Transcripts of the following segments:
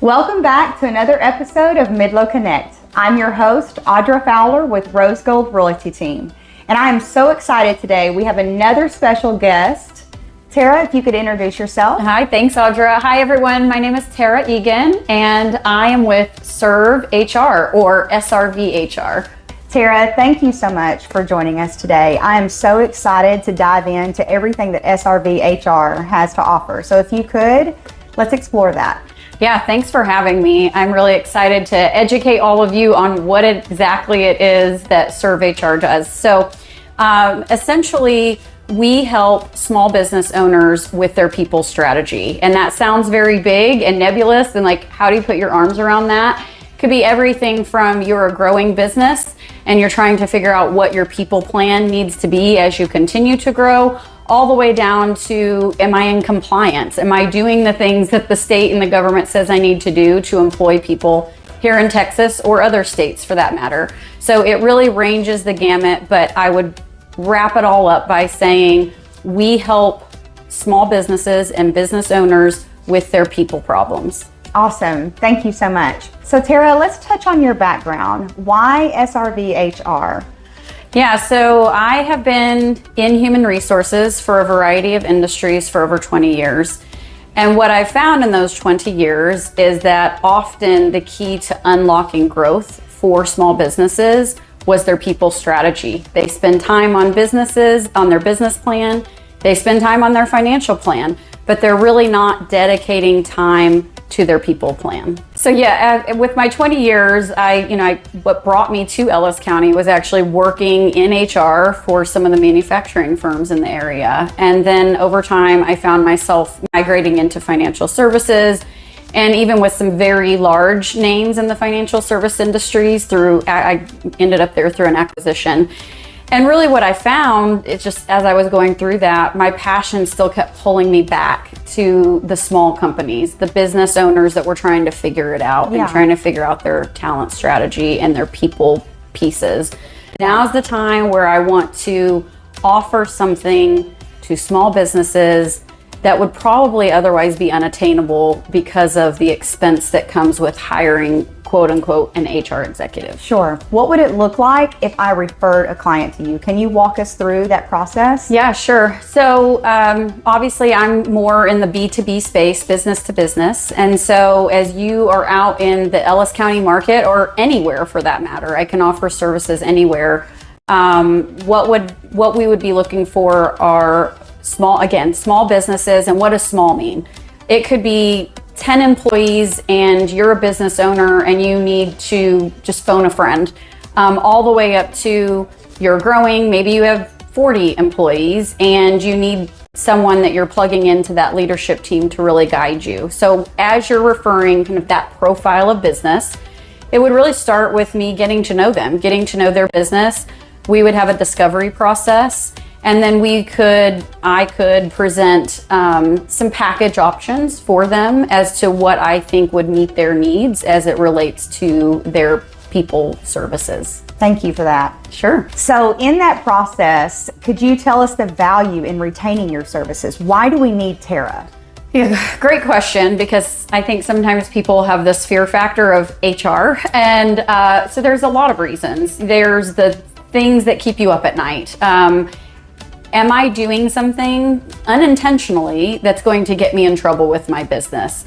Welcome back to another episode of Midlo Connect. I'm your host, Audra Fowler with Rose Gold Royalty Team. And I am so excited today. We have another special guest. Tara, if you could introduce yourself. Hi, thanks Audra. Hi everyone, my name is Tara Egan and I am with SRV HR or SRV HR. Tara, thank you so much for joining us today. I am so excited to dive into everything that SRV HR has to offer. So if you could, let's explore that. Yeah, thanks for having me. I'm really excited to educate all of you on what exactly it is that SRV HR does. So essentially, we help small business owners with their people strategy. And that sounds very big and nebulous and like, how do you put your arms around that? Could be everything from you're a growing business and you're trying to figure out what your people plan needs to be as you continue to grow, all the way down to, am I in compliance? Am I doing the things that the state and the government says I need to do to employ people here in Texas or other states for that matter? So it really ranges the gamut, but I would wrap it all up by saying we help small businesses and business owners with their people problems. Awesome. Thank you so much. So Tara, let's touch on your background. Why SRV HR? Yeah, so I have been in human resources for a variety of industries for over 20 years. And what I've found in those 20 years is that often the key to unlocking growth for small businesses was their people strategy. They spend time on businesses, on their business plan. They spend time on their financial plan, but they're really not dedicating time to their people plan. So yeah, with my 20 years, what brought me to Ellis County was actually working in HR for some of the manufacturing firms in the area. And then over time, I found myself migrating into financial services, and even with some very large names in the financial service industries I ended up there through an acquisition. And really what I found, it's just as I was going through that, my passion still kept pulling me back to the small companies, the business owners that were trying to figure it out and trying to figure out their talent strategy and their people pieces. Now's the time where I want to offer something to small businesses that would probably otherwise be unattainable because of the expense that comes with hiring, quote unquote, an HR executive. Sure. What would it look like if I referred a client to you? Can you walk us through that process? Yeah, sure. So obviously I'm more in the B2B space, business to business. And so as you are out in the Ellis County market or anywhere for that matter, I can offer services anywhere. What we would be looking for are small businesses. And what does small mean? It could be 10 employees and you're a business owner and you need to just phone a friend, all the way up to you're growing. Maybe you have 40 employees and you need someone that you're plugging into that leadership team to really guide you. So as you're referring kind of that profile of business, it would really start with me getting to know them, getting to know their business. We would have a discovery process. And then I could present some package options for them as to what I think would meet their needs as it relates to their people services. Thank you for that. Sure. So in that process, could you tell us the value in retaining your services? Why do we need Tara? Yeah, great question, because I think sometimes people have this fear factor of HR. And so there's a lot of reasons. There's the things that keep you up at night. Am I doing something unintentionally that's going to get me in trouble with my business?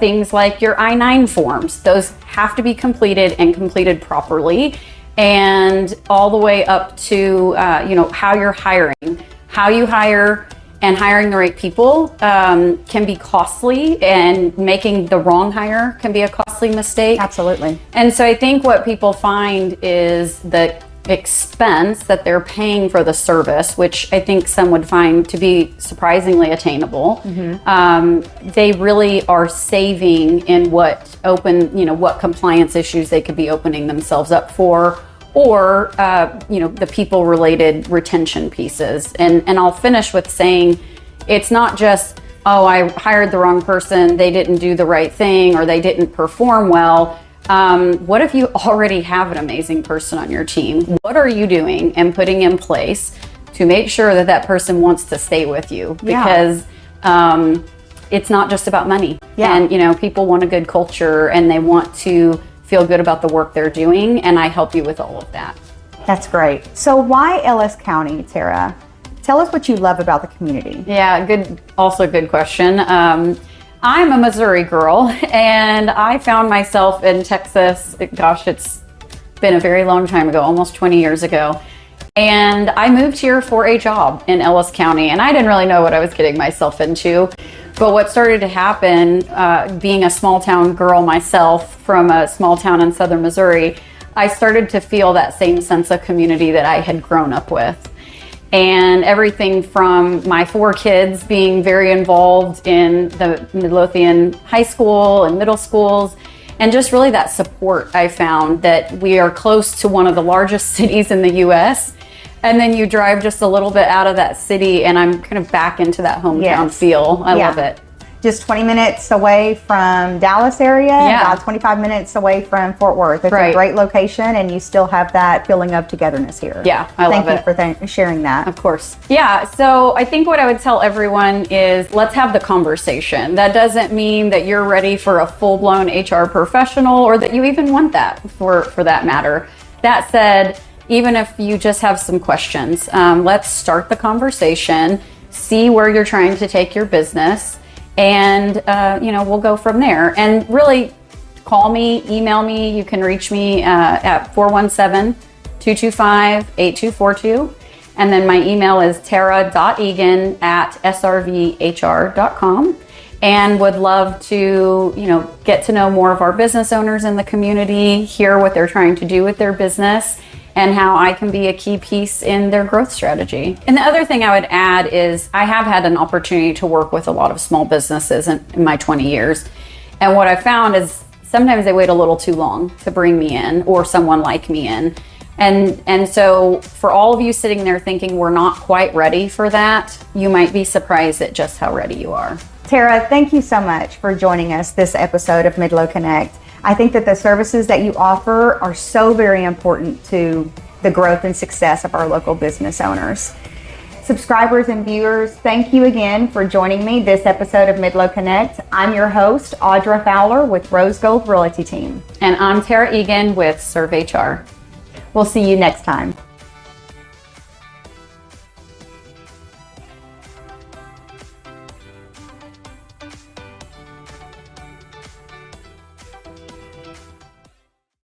Things like your I-9 forms, those have to be completed and completed properly, and all the way up to how you're hiring. How you hire and hiring the right people can be costly, and making the wrong hire can be a costly mistake. Absolutely. And so I think what people find is that expense that they're paying for the service, which I think some would find to be surprisingly attainable. Mm-hmm. They really are saving in what compliance issues they could be opening themselves up for, or the people related retention pieces. And I'll finish with saying it's not just, oh, I hired the wrong person, they didn't do the right thing, or they didn't perform well. What if you already have an amazing person on your team? What are you doing and putting in place to make sure that person wants to stay with you? Because it's not just about money. Yeah. And, people want a good culture and they want to feel good about the work they're doing. And I help you with all of that. That's great. So why Ellis County, Tara? Tell us what you love about the community. Yeah, good question. I'm a Missouri girl, and I found myself in Texas. Gosh, it's been a very long time ago, almost 20 years ago. And I moved here for a job in Ellis County, and I didn't really know what I was getting myself into. But what started to happen, being a small town girl myself from a small town in southern Missouri, I started to feel that same sense of community that I had grown up with. And everything from my 4 kids being very involved in the Midlothian high school and middle schools, and just really that support. I found that we are close to one of the largest cities in the US, and then you drive just a little bit out of that city and I'm kind of back into that hometown feel. I love it. Just 20 minutes away from Dallas area, about 25 minutes away from Fort Worth. It's a great location, and you still have that feeling of togetherness here. Yeah, I love it. Thank you for sharing that. Of course. Yeah, so I think what I would tell everyone is let's have the conversation. That doesn't mean that you're ready for a full-blown HR professional or that you even want that for that matter. That said, even if you just have some questions, let's start the conversation, see where you're trying to take your business, and we'll go from there. And really, call me, email me. You can reach me at 417-225-8242. And then my email is tara.egan@srvhr.com. And would love to, get to know more of our business owners in the community, hear what they're trying to do with their business, and how I can be a key piece in their growth strategy. And the other thing I would add is I have had an opportunity to work with a lot of small businesses in my 20 years. And what I found is sometimes they wait a little too long to bring me in or someone like me in. And so for all of you sitting there thinking we're not quite ready for that, you might be surprised at just how ready you are. Tara, thank you so much for joining us this episode of Midlo Connect. I think that the services that you offer are so very important to the growth and success of our local business owners. Subscribers and viewers, thank you again for joining me this episode of Midlo Connect. I'm your host, Audra Fowler with Rose Gold Realty Team. And I'm Tara Egan with SRV HR. We'll see you next time.